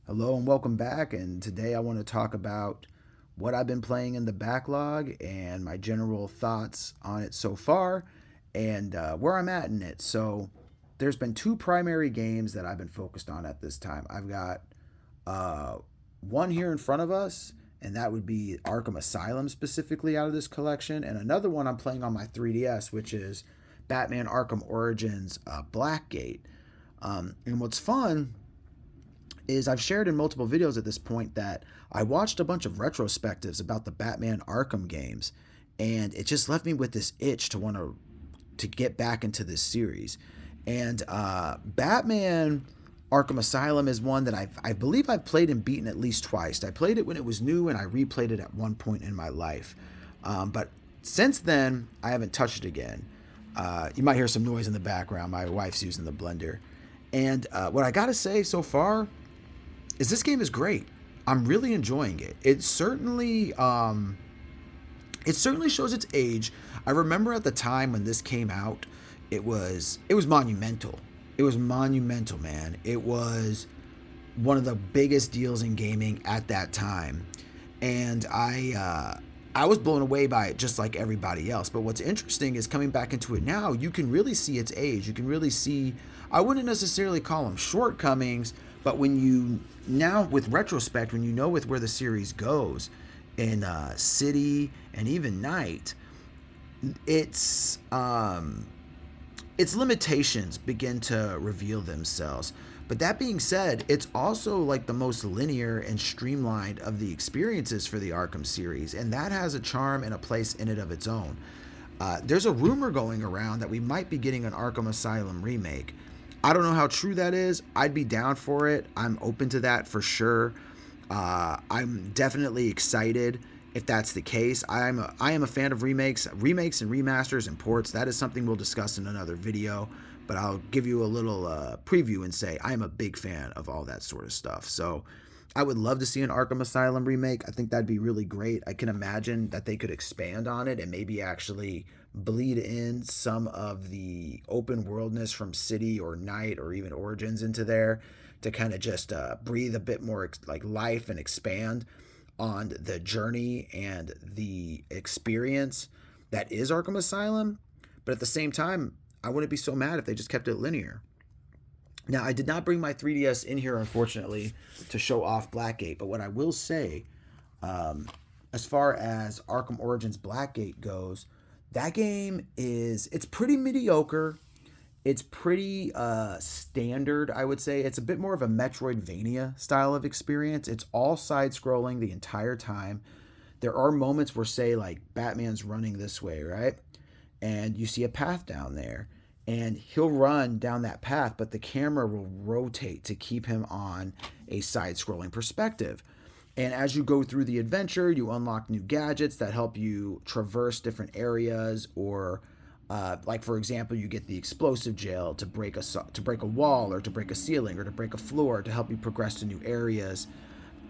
Hello and welcome back. And today I want to talk about what I've been playing in the backlog and my general thoughts on it so far and where I'm at in it. So, there's been two primary games that I've been focused on at this time. I've got uh, one here in front of us, and that would be Arkham Asylum specifically out of this collection, and another one I'm playing on my 3DS, which is Batman Arkham Origins Blackgate. And what's fun is I've shared in multiple videos at this point that I watched a bunch of retrospectives about the Batman Arkham games, and it just left me with this itch to want to get back into this series. And Batman Arkham Asylum is one that I believe I've played and beaten at least twice. I played it when it was new, and I replayed it at one point in my life. But since then, I haven't touched it again. You might hear some noise in the background. My wife's using the blender. And what I gotta say so far is this game is great. I'm really enjoying it. It certainly shows its age. I remember at the time when this came out, it was monumental. It was monumental, man. It was one of the biggest deals in gaming at that time, and I was blown away by it just like everybody else. But what's interesting is coming back into it now, you can really see its age. You can really see, I wouldn't necessarily call them shortcomings, but when you now with retrospect, when you know with where the series goes in City and even Night, its its limitations begin to reveal themselves. But that being said, it's also like the most linear and streamlined of the experiences for the Arkham series, and that has a charm and a place in it of its own. There's a rumor going around that we might be getting an Arkham Asylum remake. I don't know how true that is. I'd be down for it. I'm open to that for sure. I'm definitely excited if that's the case. I am a fan of remakes and remasters and ports. That is something we'll discuss in another video. But I'll give you a little preview and say I am a big fan of all that sort of stuff. So I would love to see an Arkham Asylum remake. I think that'd be really great. I can imagine that they could expand on it and maybe actually bleed in some of the open worldness from City or Night or even Origins into there to kind of just breathe a bit more like life and expand on the journey and the experience that is Arkham Asylum. But at the same time, I wouldn't be so mad if they just kept it linear. Now, I did not bring my 3DS in here, unfortunately, to show off Blackgate. But what I will say, um, as far as Arkham Origins Blackgate goes, that game it's pretty mediocre. It's pretty standard, I would say. It's a bit more of a Metroidvania style of experience. It's all side scrolling the entire time. There are moments where, say, like Batman's running this way, right? And you see a path down there, and he'll run down that path, but the camera will rotate to keep him on a side scrolling perspective. And as you go through the adventure, you unlock new gadgets that help you traverse different areas, or like for example, you get the explosive gel to break a wall, or to break a ceiling, or to break a floor to help you progress to new areas.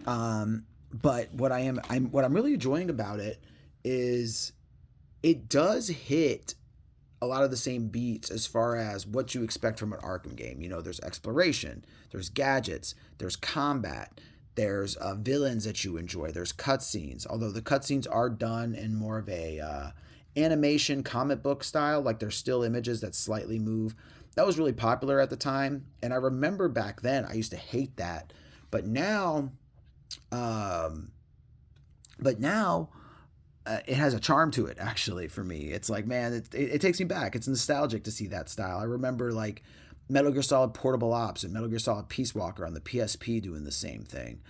But what I'm really enjoying about it is it does hit a lot of the same beats as far as what you expect from an Arkham game. You know, there's exploration, there's gadgets, there's combat, there's villains that you enjoy, there's cutscenes. Although the cutscenes are done in more of a animation comic book style, like there's still images that slightly move. That was really popular at the time, and I remember back then I used to hate that, but now, um, but now it has a charm to it actually for me. It's like, man, it takes me back. It's nostalgic to see that style. I remember like Metal Gear Solid Portable Ops and Metal Gear Solid Peace Walker on the PSP doing the same thing.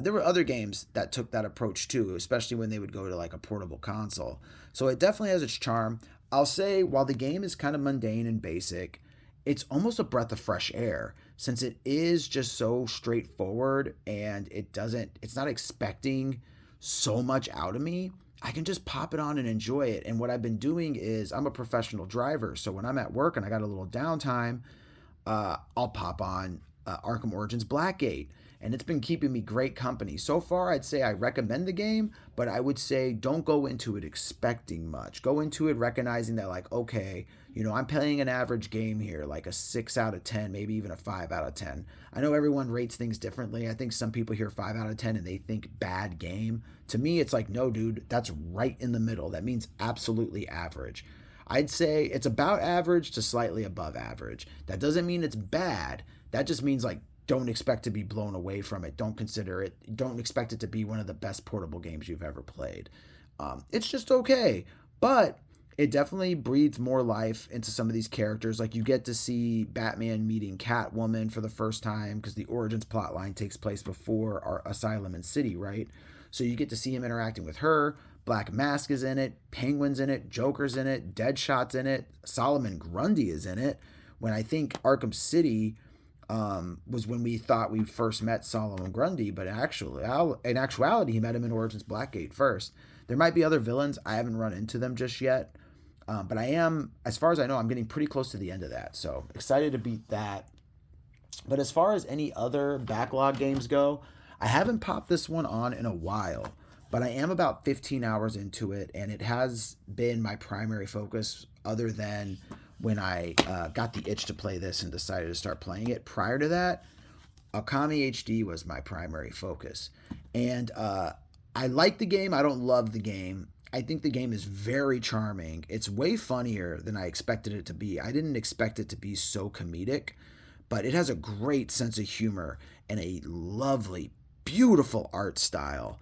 There were other games that took that approach too, especially when they would go to like a portable console. So it definitely has its charm. I'll say while the game is kind of mundane and basic, it's almost a breath of fresh air since it is just so straightforward, and it's not expecting so much out of me. I can just pop it on and enjoy it. And what I've been doing is I'm a professional driver. So when I'm at work and I got a little downtime, I'll pop on Arkham Origins Blackgate, and it's been keeping me great company. So far, I'd say I recommend the game, but I would say don't go into it expecting much. Go into it recognizing that, like, okay, I'm playing an average game here, like a 6 out of 10, maybe even a 5 out of 10. I know everyone rates things differently. I think some people hear 5 out of 10 and they think bad game. To me, it's like, no, dude, that's right in the middle. That means absolutely average. I'd say it's about average to slightly above average. That doesn't mean it's bad. That just means, like, don't expect to be blown away from it. Don't consider it. Don't expect it to be one of the best portable games you've ever played. It's just okay. But it definitely breathes more life into some of these characters. Like, you get to see Batman meeting Catwoman for the first time because the Origins plotline takes place before our Asylum and City, right? So you get to see him interacting with her. Black Mask is in it, Penguin's in it, Joker's in it, Deadshot's in it, Solomon Grundy is in it. When I think Arkham City was when we thought we first met Solomon Grundy, but in actuality, he met him in Origins Blackgate first. There might be other villains. I haven't run into them just yet. But I am, as far as I know, I'm getting pretty close to the end of that. So excited to beat that. But as far as any other backlog games go, I haven't popped this one on in a while. But I am about 15 hours into it, and it has been my primary focus other than when I got the itch to play this and decided to start playing it. Prior to that, Okami HD was my primary focus. And I like the game. I don't love the game. I think the game is very charming. It's way funnier than I expected it to be. I didn't expect it to be so comedic, but it has a great sense of humor and a lovely, beautiful art style.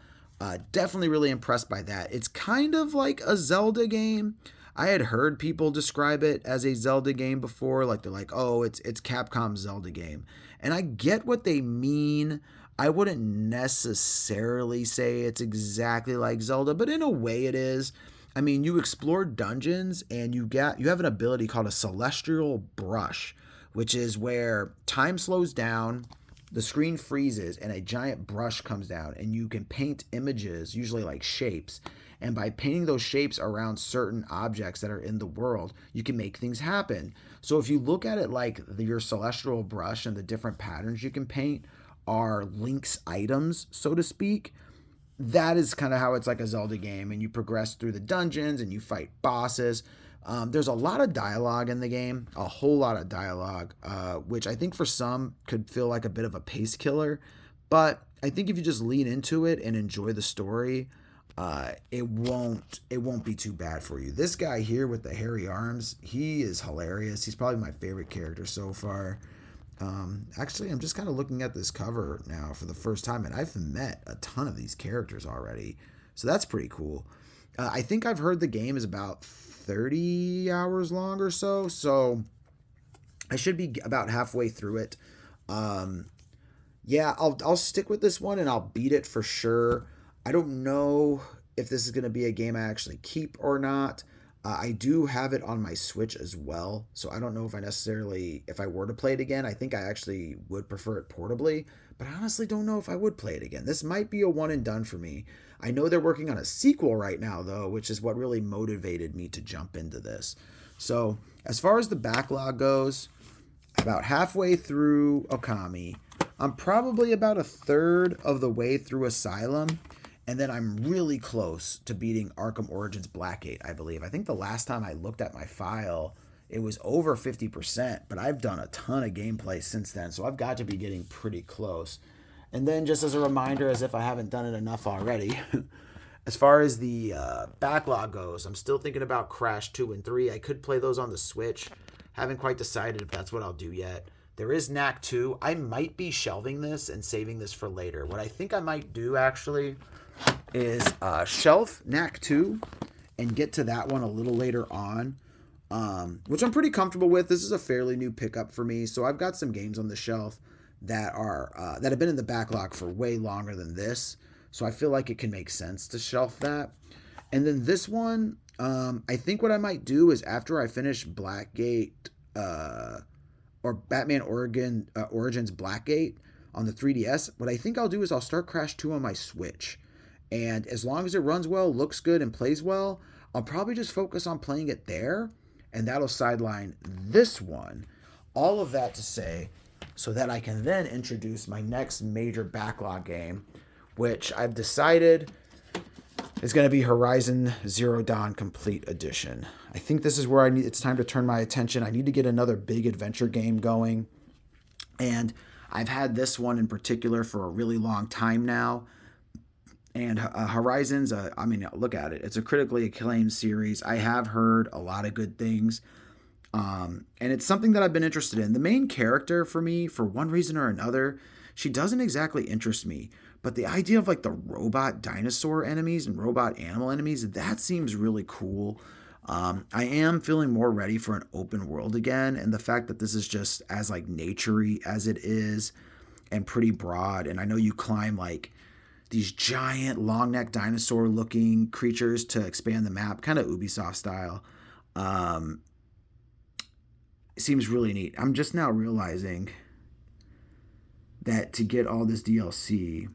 Definitely really impressed by that. It's kind of like a Zelda game. I had heard people describe it as a Zelda game before. Like, they're like, oh, it's Capcom's Zelda game. And I get what they mean. I wouldn't necessarily say it's exactly like Zelda, but in a way it is. I mean, you explore dungeons and you have an ability called a celestial brush, which is where time slows down, the screen freezes, and a giant brush comes down, and you can paint images, usually like shapes. And by painting those shapes around certain objects that are in the world, you can make things happen. So if you look at it like your celestial brush and the different patterns you can paint are Link's items, so to speak, that is kind of how it's like a Zelda game. And you progress through the dungeons and you fight bosses. There's a lot of dialogue in the game, a whole lot of dialogue, which I think for some could feel like a bit of a pace killer. But I think if you just lean into it and enjoy the story, it won't be too bad for you. This guy here with the hairy arms, he is hilarious. He's probably my favorite character so far. Actually, I'm just kind of looking at this cover now for the first time, and I've met a ton of these characters already. So that's pretty cool. I think I've heard the game is about 30 hours long or so. So I should be about halfway through it. Yeah, I'll stick with this one and I'll beat it for sure. I don't know if this is going to be a game I actually keep or not. I do have it on my Switch as well, so I don't know if I were to play it again, I think I actually would prefer it portably, but I honestly don't know if I would play it again. This might be a one and done for me. I know they're working on a sequel right now, though, which is what really motivated me to jump into this. So, as far as the backlog goes, about halfway through Okami. I'm probably about a third of the way through Asylum. And then I'm really close to beating Arkham Origins Blackgate, I believe. I think the last time I looked at my file, it was over 50%, but I've done a ton of gameplay since then, so I've got to be getting pretty close. And then just as a reminder, as if I haven't done it enough already, as far as the backlog goes, I'm still thinking about Crash 2 and 3. I could play those on the Switch. Haven't quite decided if that's what I'll do yet. There is Knack 2. I might be shelving this and saving this for later. What I think I might do, actually, is shelf Knack 2 and get to that one a little later on, which I'm pretty comfortable with. This is a fairly new pickup for me, so I've got some games on the shelf that have been in the backlog for way longer than this, so I feel like it can make sense to shelf that. And then this one, I think what I might do is after I finish Blackgate or Batman Origins Blackgate on the 3DS, what I think I'll do is I'll start Crash 2 on my Switch. And as long as it runs well, looks good, and plays well, I'll probably just focus on playing it there, and that'll sideline this one. All of that to say, so that I can then introduce my next major backlog game, which I've decided is going to be Horizon Zero Dawn Complete Edition. I think this is where it's time to turn my attention. I need to get another big adventure game going. And I've had this one in particular for a really long time now. And Horizons, look at it. It's a critically acclaimed series. I have heard a lot of good things. And it's something that I've been interested in. The main character for me, for one reason or another, she doesn't exactly interest me. But the idea of like the robot dinosaur enemies and robot animal enemies, that seems really cool. I am feeling more ready for an open world again. And the fact that this is just as like naturey as it is and pretty broad. And I know you climb like these giant long neck dinosaur looking creatures to expand the map, kind of Ubisoft style. It seems really neat. I'm just now realizing that to get all this DLC,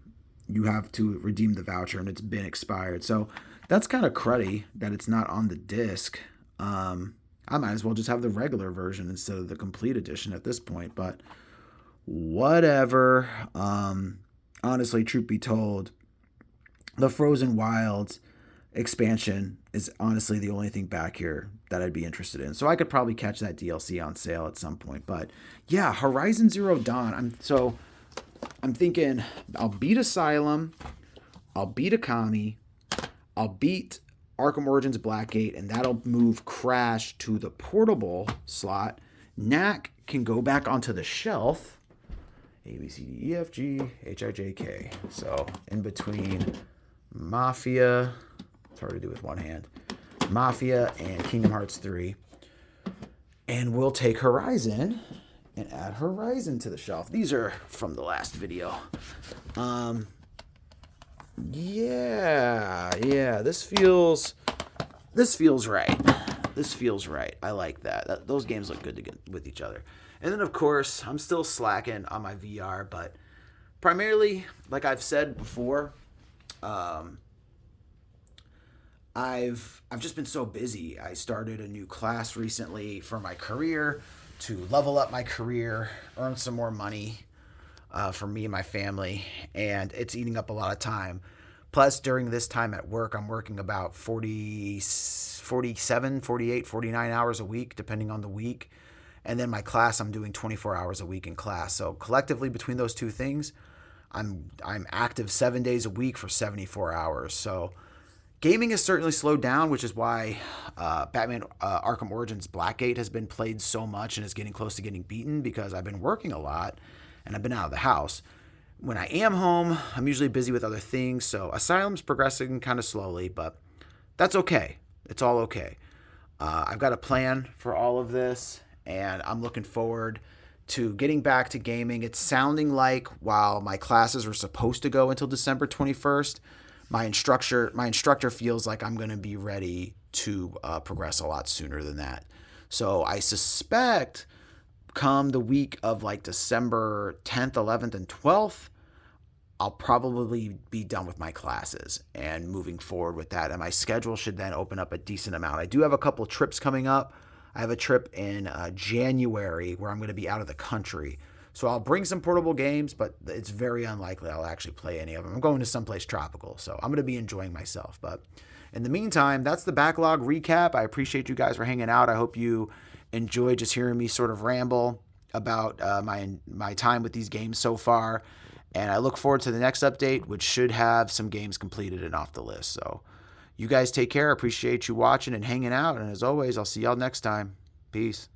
you have to redeem the voucher and it's been expired. So that's kind of cruddy that it's not on the disc. I might as well just have the regular version instead of the complete edition at this point, but whatever. Honestly, truth be told, the Frozen Wilds expansion is honestly the only thing back here that I'd be interested in. So I could probably catch that DLC on sale at some point. But yeah, Horizon Zero Dawn. I'm thinking I'll beat Asylum, I'll beat Akami, I'll beat Arkham Origins Blackgate, and that'll move Crash to the portable slot. Knack can go back onto the shelf. A, B, C, D, E, F, G, H, I, J, K. So in between Mafia, it's hard to do with one hand, Mafia and Kingdom Hearts 3. And we'll take Horizon and add Horizon to the shelf. These are from the last video. Yeah, this feels right. This feels right. I like that. Those games look good to get with each other. And then, of course, I'm still slacking on my VR, but primarily, like I've said before, I've just been so busy. I started a new class recently for my career to level up my career, earn some more money for me and my family, and it's eating up a lot of time. Plus, during this time at work, I'm working about 47, 48, 49 hours a week, depending on the week. And then my class, I'm doing 24 hours a week in class. So collectively, between those two things, I'm active 7 days a week for 74 hours. So gaming has certainly slowed down, which is why Batman Arkham Origins Blackgate has been played so much and is getting close to getting beaten, because I've been working a lot and I've been out of the house. When I am home, I'm usually busy with other things. So Asylum's progressing kind of slowly, but that's okay. It's all okay. I've got a plan for all of this, and I'm looking forward to getting back to gaming. It's sounding like while my classes are supposed to go until December 21st, my instructor feels like I'm going to be ready to progress a lot sooner than that. So I suspect come the week of like December 10th, 11th, and 12th, I'll probably be done with my classes and moving forward with that. And my schedule should then open up a decent amount. I do have a couple trips coming up. I have a trip in January where I'm going to be out of the country. So I'll bring some portable games, but it's very unlikely I'll actually play any of them. I'm going to someplace tropical, so I'm going to be enjoying myself. But in the meantime, that's the backlog recap. I appreciate you guys for hanging out. I hope you enjoyed just hearing me sort of ramble about my time with these games so far. And I look forward to the next update, which should have some games completed and off the list. So you guys take care. I appreciate you watching and hanging out. And as always, I'll see y'all next time. Peace.